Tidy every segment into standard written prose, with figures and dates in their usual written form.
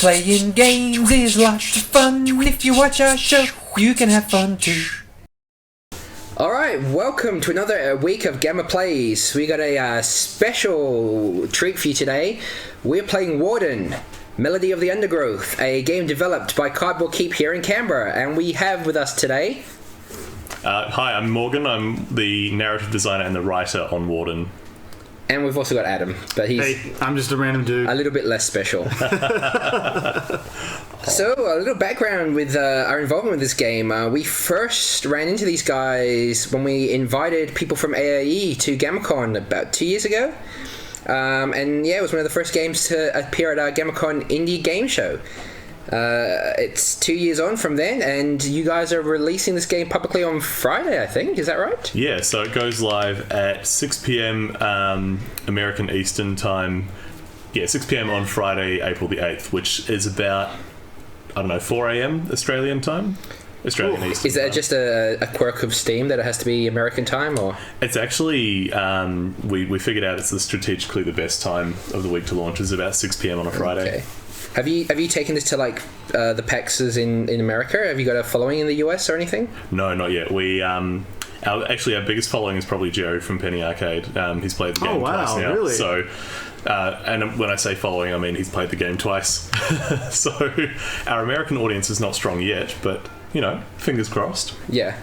Playing games is lots of fun. If you watch our show, you can have fun too. Alright, welcome to another week of Gamma.PLAYS. We got a special treat for you today. We're playing Warden, Melody of the Undergrowth, a game developed by Cardboard Keep here in Canberra. And we have with us today... Hi, I'm Morgan. I'm the narrative designer and the writer on Warden. And we've also got Adam, but he's... Hey, I'm just a random dude. A little bit less special. So, a little background with our involvement with this game. We first ran into these guys when we invited people from AAE to GAMMA.con about 2 years ago. And yeah, it was one of the first games to appear at our GAMMA.con indie game show. It's 2 years on from then, and you guys are releasing this game publicly on Friday, I think. Is that right? Yeah, so it goes live at 6 p.m. American Eastern Time. Yeah, 6 p.m. on Friday, April the 8th, which is about, 4 a.m. Australian time? Australian Eastern Is that time. just a quirk of Steam that it has to be American time, or...? It's actually, we figured out it's strategically the best time of the week to launch. It's about 6 p.m. on a Friday. Okay. Have you taken this to the PAXs in America? Have you got a following in the US or anything? No, not yet. We our biggest following is probably Jerry from Penny Arcade. He's played the game twice now. Really? So, and when I say following, I mean he's played the game twice. So our American audience is not strong yet, but fingers crossed. Yeah.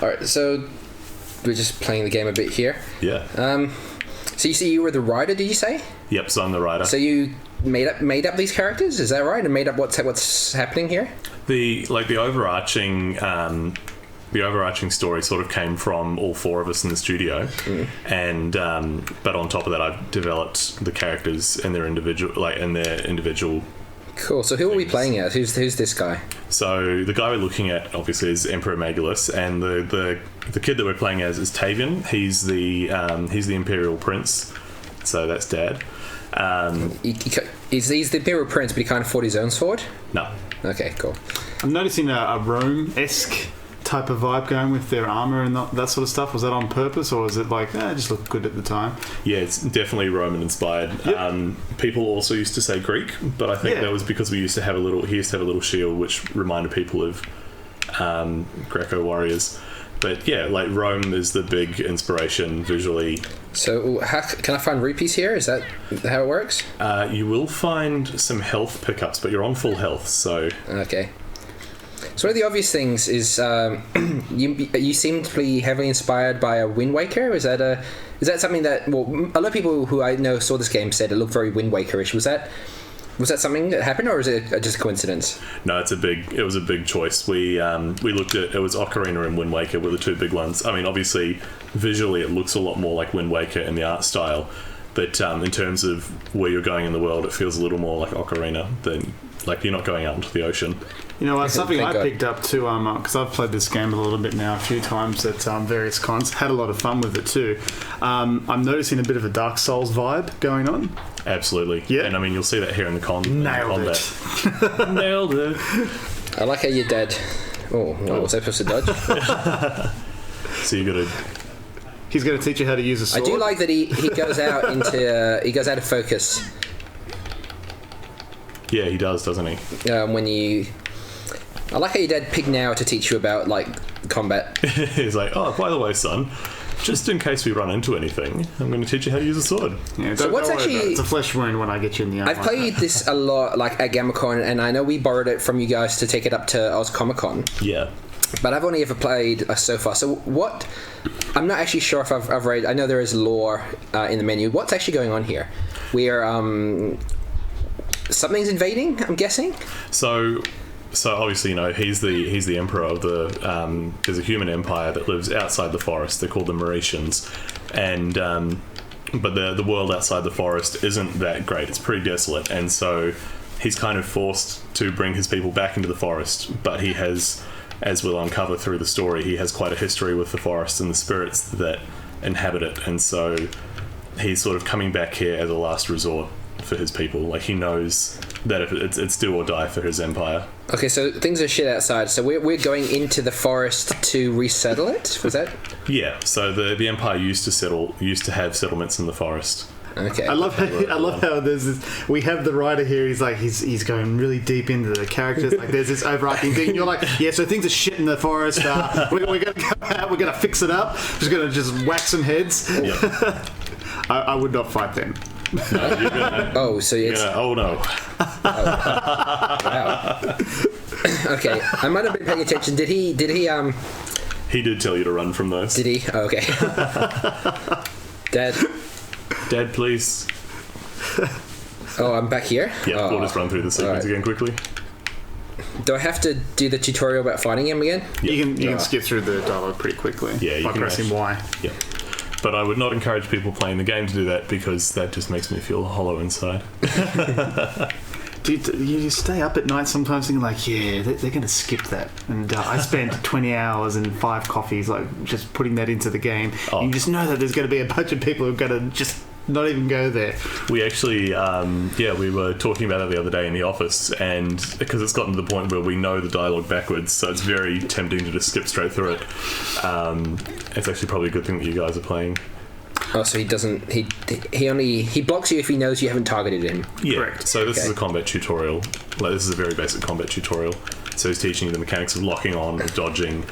All right. So we're just playing the game a bit here. Yeah. So you see, you were the writer, did you say? Yep. So I'm the writer. So you made up these characters, is that right? And made up what's happening here? The overarching story sort of came from all four of us in the studio, and but on top of that, I've developed the characters and their individual. Cool. So who are we playing as? Who's this guy? So the guy we're looking at obviously is Emperor Magulus, and the kid that we're playing as is Tavian. He's the Imperial Prince. So that's Dad. He's the Imperial Prince, but he kind of fought his own sword? No. Okay, cool. I'm noticing a Rome-esque type of vibe going with their armour and that sort of stuff. Was that on purpose, or was it it just looked good at the time? Yeah, it's definitely Roman inspired. Yep. People also used to say Greek, but I think that was because he used to have a little shield which reminded people of Greco warriors. But yeah, Rome is the big inspiration visually. So can I find rupees here? Is that how it works? You will find some health pickups, but you're on full health, so... Okay. So one of the obvious things is you seem to be heavily inspired by a Wind Waker. Is that something that... Well, a lot of people who I know saw this game said it looked very Wind Waker-ish. Was that something that happened, or is it just a coincidence? No, it was a big choice. We looked at... It was Ocarina and Wind Waker were the two big ones. I mean, obviously, visually it looks a lot more like Wind Waker in the art style, but in terms of where you're going in the world, it feels a little more like Ocarina than... you're not going out into the ocean. Something I picked up too, because I've played this game a little bit now, a few times at various cons. Had a lot of fun with it too. I'm noticing a bit of a Dark Souls vibe going on. Absolutely. Yeah. And I mean, you'll see that here in the combat. Nailed it. I like how you're dead. Oh, was I supposed to dodge? So you got to... He's going to teach you how to use a sword. I do like that he goes out into he goes out of focus. Yeah, he does, doesn't he? I like how your dad picked now to teach you about combat. He's like, oh, by the way, son, just in case we run into anything, I'm going to teach you how to use a sword. Yeah, so what's actually... It's a flesh wound when I get you in the eye. I've played this a lot, at GAMMA.con, and I know we borrowed it from you guys to take it up to Oz Comic Con. Yeah. But I've only ever played so far. So what... I'm not actually sure if I've read... I know there is lore in the menu. What's actually going on here? We're... something's invading, I'm guessing? So obviously, he's the emperor of the... there's a human empire that lives outside the forest. They're called the Mauritians. And... but the world outside the forest isn't that great. It's pretty desolate. And so he's kind of forced to bring his people back into the forest. But he has, as we'll uncover through the story, he has quite a history with the forest and the spirits that inhabit it. And so he's sort of coming back here as a last resort for his people. He knows that if it's do or die for his empire. Okay, so things are shit outside. So we're going into the forest to resettle it? Was that? Yeah. So the empire used to have settlements in the forest. Okay. I love how there's this. We have the writer here. He's like he's going really deep into the characters. Like there's this overarching thing. You're like, yeah. So things are shit in the forest. We're gonna go out. We're gonna fix it up. Just gonna whack some heads. Yeah. I would not fight them. No, you're gonna, Oh, so it's oh no. wow. Okay, I might have been paying attention. Did he? He did tell you to run from those. Did he? Oh, okay. Dad. Dad, please. Oh, I'm back here? Yeah, we'll just run through the sequence again quickly. Do I have to do the tutorial about fighting him again? Yeah. You can skip through the dialogue pretty quickly. Yeah, you by can pressing Y. Yeah. But I would not encourage people playing the game to do that because that just makes me feel hollow inside. Do you stay up at night sometimes thinking like, yeah, they're going to skip that. And I spent 20 hours and 5 coffees like just putting that into the game. Oh. You just know that there's going to be a bunch of people who are going to just not even go there. We actually, we were talking about it the other day in the office, and because it's gotten to the point where we know the dialogue backwards, so it's very tempting to just skip straight through it. It's actually probably a good thing that you guys are playing. Oh, so he doesn't. He blocks you if he knows you haven't targeted him. Yeah. Correct. So this is a combat tutorial. Like, this is a very basic combat tutorial. So he's teaching you the mechanics of locking on, of dodging,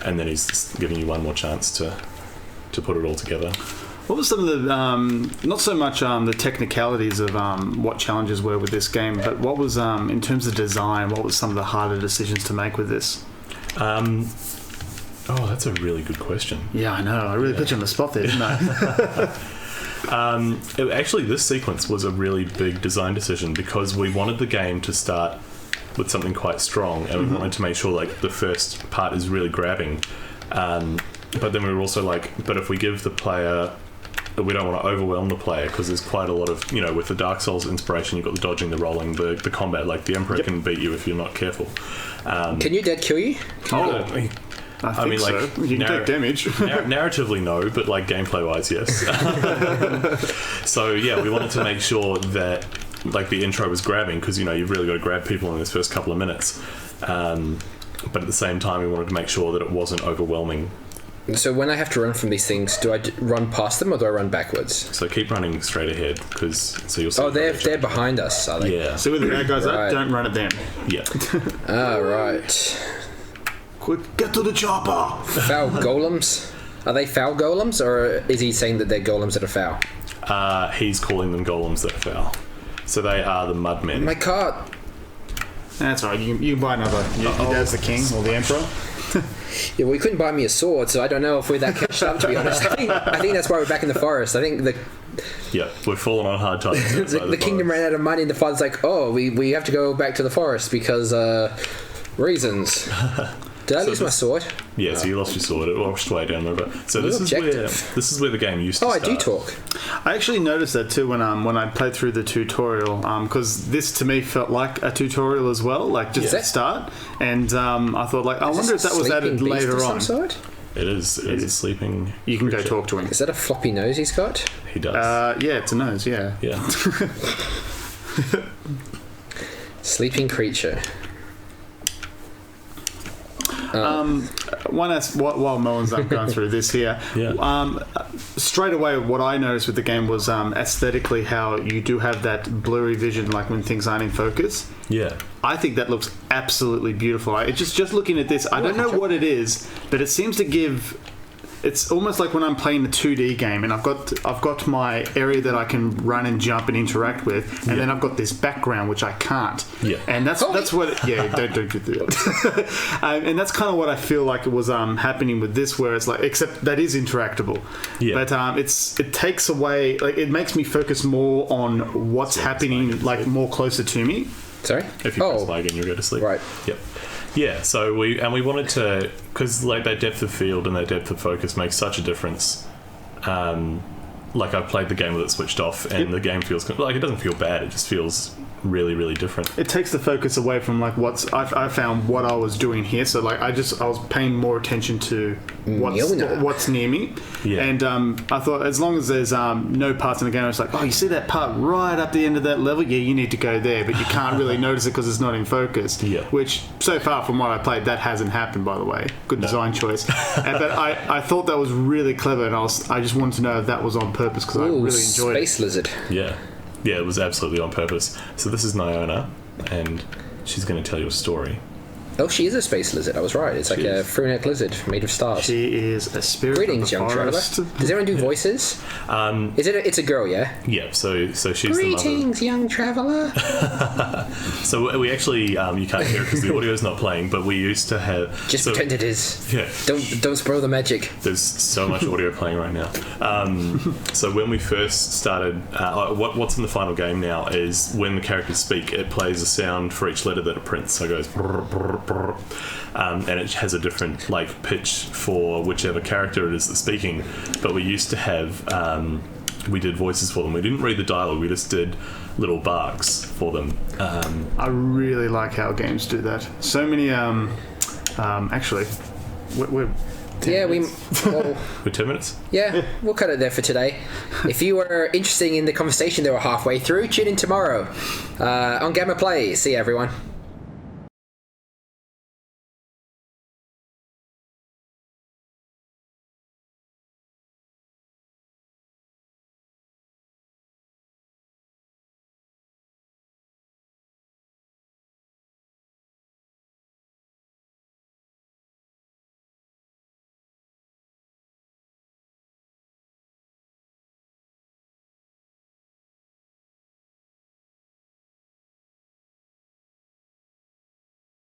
and then he's just giving you one more chance to put it all together. What was some of the, not so much the technicalities of what challenges were with this game, but what was, in terms of design, what was some of the harder decisions to make with this? Oh, that's a really good question. Yeah, I know. I really put you on the spot there, didn't I? Actually, this sequence was a really big design decision because we wanted the game to start with something quite strong, and we wanted to make sure like the first part is really grabbing. But then we were also like, but if we give the player, we don't want to overwhelm the player because there's quite a lot of, with the Dark Souls inspiration, you've got the dodging, the rolling, the combat. Like the Emperor can beat you if you're not careful. Can your dad kill you? I mean, like, so. You can take damage. Narratively, no, but like gameplay-wise, yes. So yeah, we wanted to make sure that like the intro was grabbing because you've really got to grab people in this first couple of minutes. But at the same time, we wanted to make sure that it wasn't overwhelming. So when I have to run from these things, do I run past them or do I run backwards? So keep running straight ahead because you'll see. Oh, they're behind us, are they? Yeah. So with the bad guys Right. up, don't run at them. Yeah. Right. Quick, get to the chopper! Foul golems? Are they foul golems, or is he saying that they're golems that are foul? He's calling them golems that are foul. So they are the mudmen. My cart! That's all right. You can buy another. Your dad's the king or the emperor. Yeah, well, he couldn't buy me a sword, so I don't know if we're that cashed up, to be honest. I think that's why we're back in the forest. I think we're falling on hard times. the kingdom ran out of money, and the father's like, oh, we have to go back to the forest because reasons. Did I lose my sword? Yeah, so you lost your sword. It washed way down the river. So this is where the game used to start. I do talk. I actually noticed that too when I played through the tutorial, because this to me felt like a tutorial as well, like just at the start. And I thought, like, I wonder if that was added later on. It is a sleeping. You can go talk to him. Is that a floppy nose he's got? He does. Yeah, it's a nose. Yeah. Yeah. Sleeping creature. While Mowen's going through this here, straight away what I noticed with the game was aesthetically how you do have that blurry vision, like when things aren't in focus. Yeah, I think that looks absolutely beautiful. Just looking at this, I don't know what it is, but it seems to give. It's almost like when I'm playing a 2D game and I've got my area that I can run and jump and interact with, and then I've got this background which I can't. Yeah. And that's what don't do that. And that's kind of what I feel like it was happening with this, where it's like, except that is interactable. Yeah. But it takes away, like, it makes me focus more on what's happening, like more closer to me. Sorry? If you press play again, you'll go to sleep. Right. Yep. Yeah, so we wanted to, because like that depth of field and that depth of focus makes such a difference. Like I played the game with it switched off, and the game feels like it doesn't feel bad. It just feels really, really different. It takes the focus away from like I found what I was doing here. So like I was paying more attention to what's near me. Yeah. And I thought as long as there's no parts in the game, it's like, oh, you see that part right up the end of that level? Yeah, you need to go there, but you can't really notice it because it's not in focus. Yeah. Which, so far from what I played, that hasn't happened, by the way. Good design choice. But I thought that was really clever, and I just wanted to know if that was on purpose because I really enjoyed Space Lizard. Yeah, it was absolutely on purpose. So this is Niona, and she's going to tell you a story. Oh, she is a space lizard. I was right. It's like a fruit-necked lizard made of stars. She is a spirit Greetings, of the young forest. traveler. Does everyone do voices? It's a girl, yeah? Yeah, so she's Greetings, young traveler. So we actually, you can't hear it because the audio's not playing, but we used to have... Just pretend it is. Yeah. Don't spoil the magic. There's so much audio playing right now. So when we first started, what's in the final game now is when the characters speak, it plays a sound for each letter that it prints. So it goes... brr, brr, brr, and it has a different pitch for whichever character it is that's speaking. But we used to have... we did voices for them. We didn't read the dialogue. We just did little barks for them. I really like how games do that. So many... actually, we're 10 minutes. With 10 minutes? Yeah, we'll cut it there for today. If you were interested in the conversation that we're halfway through, tune in tomorrow on Gamma Plays. See you, everyone.